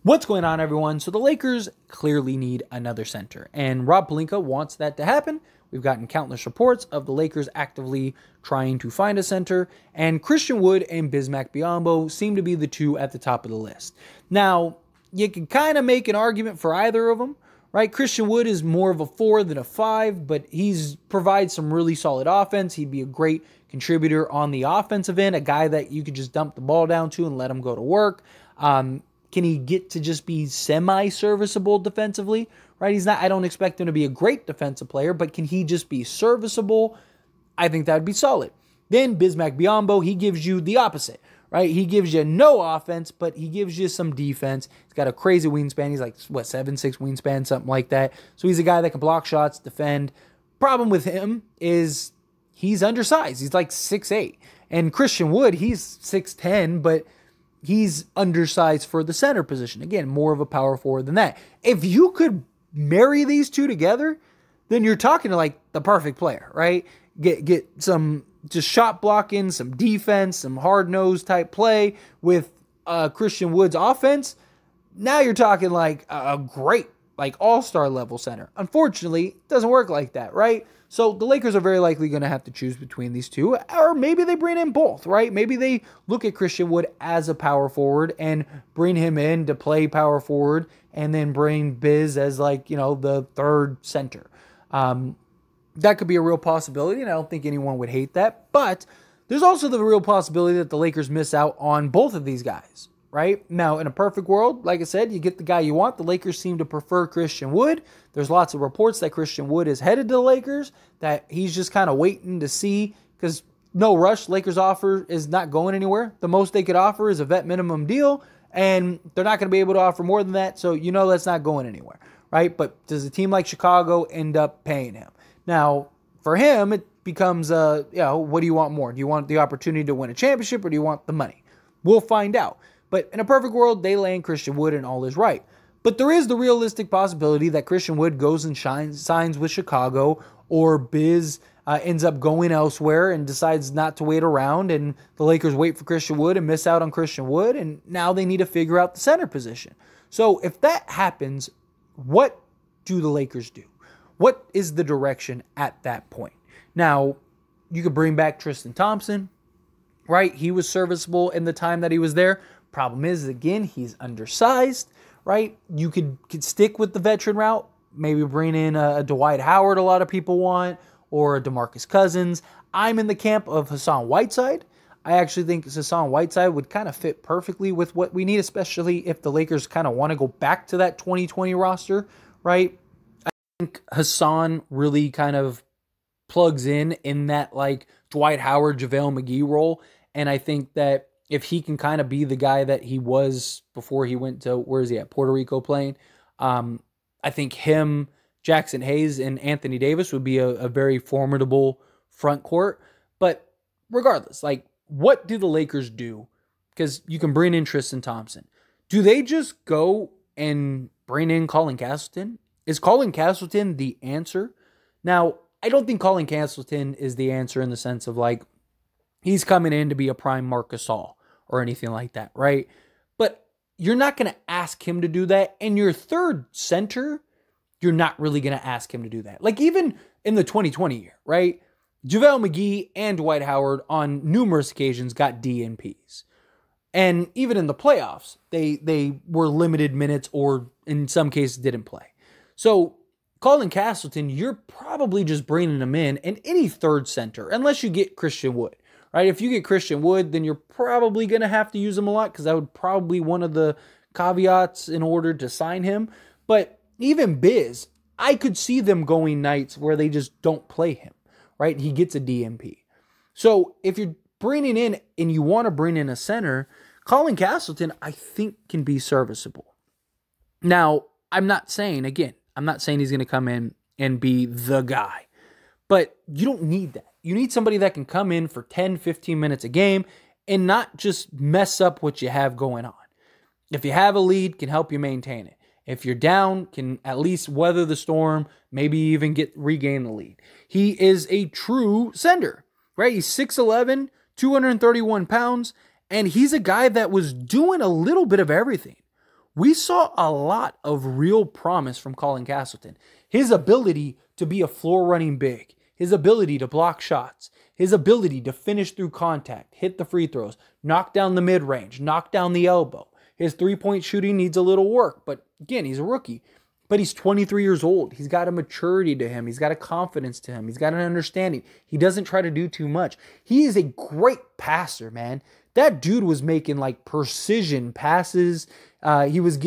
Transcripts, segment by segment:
What's going on, everyone? So the Lakers clearly need another center, and Rob Pelinka wants that to happen. We've gotten countless reports of the Lakers actively trying to find a center, and Christian Wood and Bismack Biyombo seem to be the two at the top of the list. Now, you can kind of make an argument for either of them, right? Christian Wood is more of a 4 than a 5, but he's provides some really solid offense. He'd be a great contributor on the offensive end, a guy that you could just dump the ball down to and let him go to work. Can he get to just be semi-serviceable defensively? Right? He's not. I don't expect him to be a great defensive player, but can he just be serviceable? I think that would be solid. Then Bismack Biyombo, he gives you the opposite, right? He gives you no offense, but he gives you some defense. He's got a crazy wingspan. He's like, 7'6" wingspan, something like that. So he's a guy that can block shots, defend. Problem with him is he's undersized. He's like 6'8". And Christian Wood, he's 6'10", but he's undersized for the center position. Again, more of a power forward than that. If you could marry these two together, then you're talking to like the perfect player, right? Get some just shot blocking, some defense, some hard-nosed type play with Christian Wood's offense. Now you're talking like a great, like all-star level center. Unfortunately, it doesn't work like that, right? So the Lakers are very likely going to have to choose between these two, or maybe they bring in both, right? Maybe they look at Christian Wood as a power forward and bring him in to play power forward, and then bring Biz as like, the third center. That could be a real possibility, and I don't think anyone would hate that. But there's also the real possibility that the Lakers miss out on both of these guys, right? Now, in a perfect world, like I said, you get the guy you want. The Lakers seem to prefer Christian Wood. There's lots of reports that Christian Wood is headed to the Lakers, that he's just kind of waiting to see, because no rush. Lakers offer is not going anywhere. The most they could offer is a vet minimum deal, and they're not going to be able to offer more than that, so that's not going anywhere, right? But does a team like Chicago end up paying him? Now, for him, it becomes, what do you want more? Do you want the opportunity to win a championship, or do you want the money? We'll find out. But in a perfect world, they land Christian Wood and all is right. But there is the realistic possibility that Christian Wood goes and signs with Chicago, or Biz ends up going elsewhere and decides not to wait around, and the Lakers wait for Christian Wood and miss out on Christian Wood, and now they need to figure out the center position. So if that happens, what do the Lakers do? What is the direction at that point? Now, you could bring back Tristan Thompson, right? He was serviceable in the time that he was there. Problem is, again, he's undersized, right? You could stick with the veteran route, maybe bring in a Dwight Howard a lot of people want, or a DeMarcus Cousins. I'm in the camp of Hassan Whiteside. I actually think Hassan Whiteside would kind of fit perfectly with what we need, especially if the Lakers kind of want to go back to that 2020 roster, right? I think Hassan really kind of plugs in that like Dwight Howard, JaVale McGee role, and I think that if he can kind of be the guy that he was before he went to, where is he at, Puerto Rico playing, I think him, Jackson Hayes, and Anthony Davis would be a very formidable front court. But regardless, like, what do the Lakers do? Because you can bring in Tristan Thompson. Do they just go and bring in Colin Castleton? Is Colin Castleton the answer? Now, I don't think Colin Castleton is the answer in the sense of like, he's coming in to be a prime Marc Gasol or anything like that, right? But you're not going to ask him to do that. And your third center, you're not really going to ask him to do that. Like even in the 2020 year, right? JaVale McGee and Dwight Howard on numerous occasions got DNPs. And even in the playoffs, they were limited minutes or in some cases didn't play. So Colin Castleton, you're probably just bringing him in, and any third center, unless you get Christian Wood. Right? If you get Christian Wood, then you're probably going to have to use him a lot, because that would probably be one of the caveats in order to sign him. But even Biz, I could see them going nights where they just don't play him, right? He gets a DNP. So if you're bringing in and you want to bring in a center, Colin Castleton, I think, can be serviceable. Now, I'm not saying he's going to come in and be the guy, but you don't need that. You need somebody that can come in for 10, 15 minutes a game and not just mess up what you have going on. If you have a lead, can help you maintain it. If you're down, can at least weather the storm, maybe even regain the lead. He is a true sender, right? He's 6'11", 231 pounds, and he's a guy that was doing a little bit of everything. we saw a lot of real promise from Colin Castleton. His ability to be a floor running big, his ability to block shots, his ability to finish through contact, hit the free throws, knock down the mid-range, knock down the elbow. His three-point shooting needs a little work, but again, he's a rookie. But he's 23 years old. He's got a maturity to him. He's got a confidence to him. He's got an understanding. He doesn't try to do too much. He is a great passer, man. That dude was making like precision passes. He was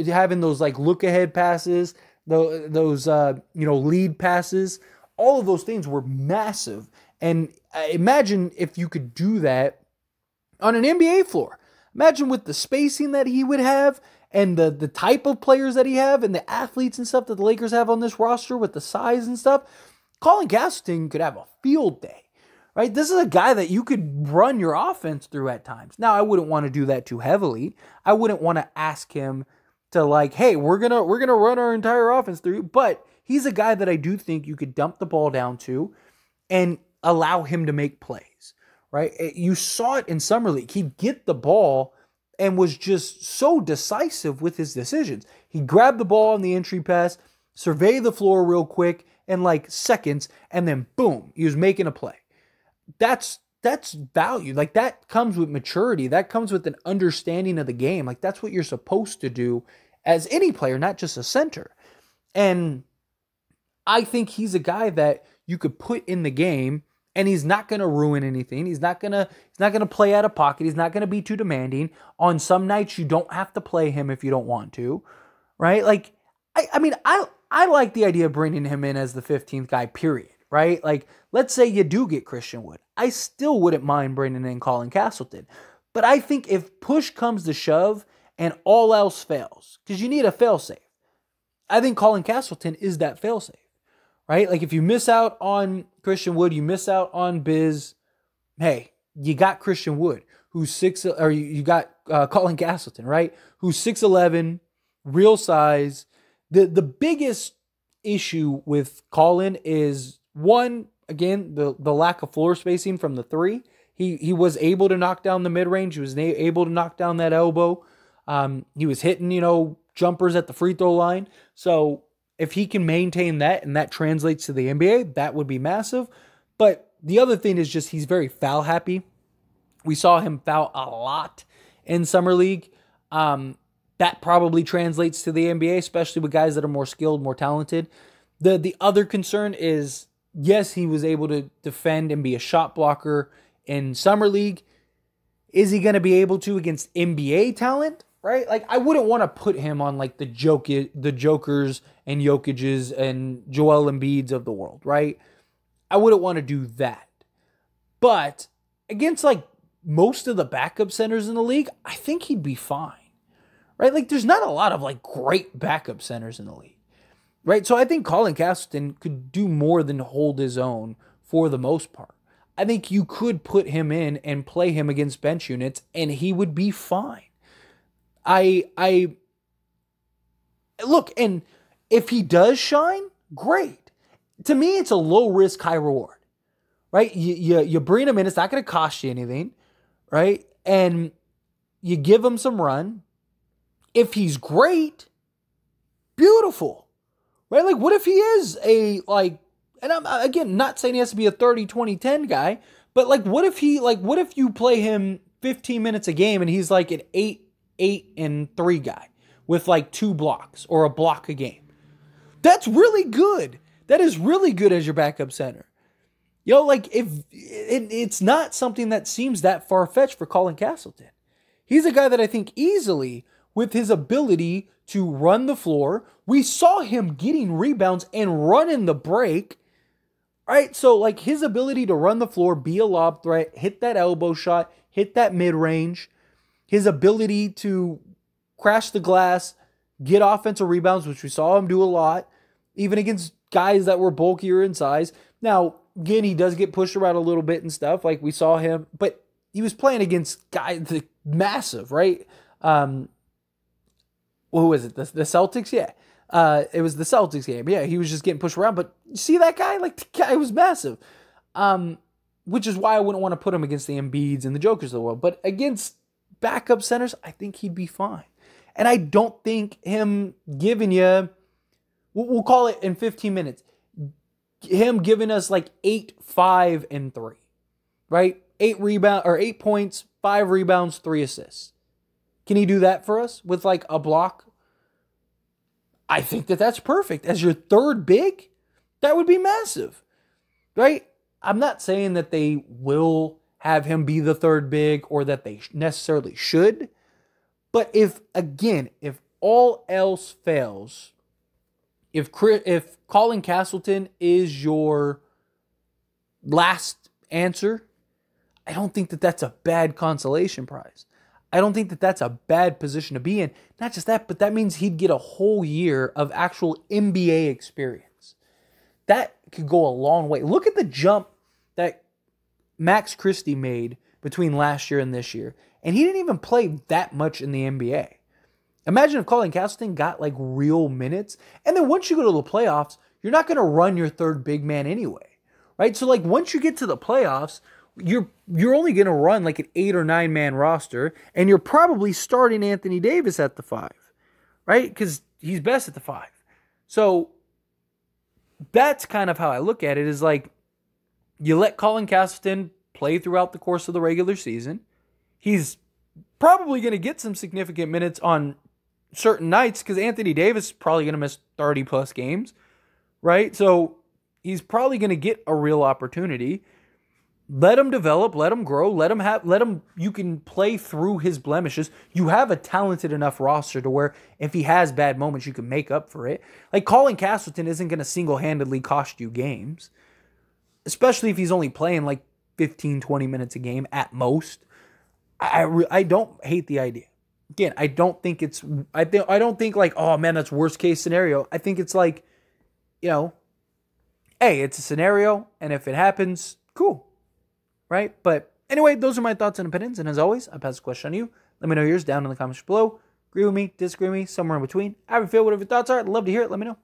having those like look ahead passes, those lead passes. All of those things were massive. And imagine if you could do that on an NBA floor. Imagine with the spacing that he would have and the type of players that he have and the athletes and stuff that the Lakers have on this roster with the size and stuff. Colin Castleton could have a field day, right? This is a guy that you could run your offense through at times. Now, I wouldn't want to do that too heavily. I wouldn't want to ask him to like, hey, we're gonna run our entire offense through. But he's a guy that I do think you could dump the ball down to and allow him to make plays, right? You saw it in Summer League. He'd get the ball and was just so decisive with his decisions. He grabbed the ball on the entry pass, surveyed the floor real quick in like seconds, and then boom, he was making a play. That's value. Like that comes with maturity. That comes with an understanding of the game. Like that's what you're supposed to do as any player, not just a center. And I think he's a guy that you could put in the game and he's not going to ruin anything. He's not going to play out of pocket. He's not going to be too demanding. On some nights, you don't have to play him if you don't want to, right? Like, I like the idea of bringing him in as the 15th guy, period, right? Like, let's say you do get Christian Wood. I still wouldn't mind bringing in Colin Castleton. But I think if push comes to shove and all else fails, because you need a failsafe, I think Colin Castleton is that failsafe. Right? Like if you miss out on Christian Wood, you miss out on Biz. Hey, you got Christian Wood, who's you got Colin Castleton, right? Who's 6'11", real size. The biggest issue with Colin is one, again, the lack of floor spacing from the three. He was able to knock down the mid-range. He was able to knock down that elbow. He was hitting, jumpers at the free throw line. So if he can maintain that and that translates to the NBA, that would be massive. But the other thing is just he's very foul happy. We saw him foul a lot in Summer League. That probably translates to the NBA, especially with guys that are more skilled, more talented. The other concern is, yes, he was able to defend and be a shot blocker in Summer League. Is he going to be able to against NBA talent? Right? Like, I wouldn't want to put him on like the Jokers and Jokic's and Joel Embiid's of the world, right? I wouldn't want to do that. But against like most of the backup centers in the league, I think he'd be fine. Right? Like, there's not a lot of like great backup centers in the league. Right? So I think Colin Castleton could do more than hold his own for the most part. I think you could put him in and play him against bench units and he would be fine. I look, and if he does shine, great. To me, it's a low risk, high reward, right? You bring him in, it's not going to cost you anything, right? And you give him some run. If he's great, beautiful, right? Like, what if he is and I'm, again, not saying he has to be a 30, 20, 10 guy, but like, what if you play him 15 minutes a game and he's like an 8 and 3 guy with like 2 blocks or a block a game? That's really good. That is really good as your backup center. Like if it's not something that seems that far-fetched for Colin Castleton. He's a guy that I think easily, with his ability to run the floor, we saw him getting rebounds and running the break, right? So like his ability to run the floor, be a lob threat, hit that elbow shot, hit that mid-range, his ability to crash the glass, get offensive rebounds, which we saw him do a lot, even against guys that were bulkier in size. Now, again, he does get pushed around a little bit and stuff, like we saw him, but he was playing against guys massive, right? Who was it? The Celtics? Yeah. It was the Celtics game. Yeah, he was just getting pushed around, but you see that guy? Like, the guy was massive. Which is why I wouldn't want to put him against the Embiids and the Jokers of the world. But against backup centers, I think he'd be fine. And I don't think him giving you, we'll call it in 15 minutes, him giving us like 8, 5, and 3, right? 8 points, 5 rebounds, 3 assists. Can he do that for us with like a block? I think that's perfect. As your third big, that would be massive, right? I'm not saying that they will have him be the third big or that they necessarily should. But if all else fails, if Colin Castleton is your last answer, I don't think that that's a bad consolation prize. I don't think that that's a bad position to be in. Not just that, but that means he'd get a whole year of actual NBA experience. That could go a long way. Look at the jump that Max Christie made between last year and this year. And he didn't even play that much in the NBA. Imagine if Colin Castleton got like real minutes. And then once you go to the playoffs, you're not going to run your third big man anyway. Right? So like once you get to the playoffs, you're only going to run like an 8 or 9 man roster, and you're probably starting Anthony Davis at the 5, right? Because he's best at the 5. So that's kind of how I look at it, is like you let Colin Castleton play throughout the course of the regular season. He's probably going to get some significant minutes on certain nights because Anthony Davis is probably going to miss 30 plus games, right? So he's probably going to get a real opportunity. Let him develop, let him grow, you can play through his blemishes. You have a talented enough roster to where if he has bad moments, you can make up for it. Like Colin Castleton isn't going to single-handedly cost you games, especially if he's only playing like 15, 20 minutes a game at most. I don't hate the idea. Again, I don't think like, oh man, that's worst case scenario. I think it's like, hey, it's a scenario, and if it happens, cool. Right? But anyway, those are my thoughts and opinions. And as always, I pass the question on you. Let me know yours down in the comments below. Agree with me, disagree with me, somewhere in between. However you feel, whatever your thoughts are, I'd love to hear it. Let me know.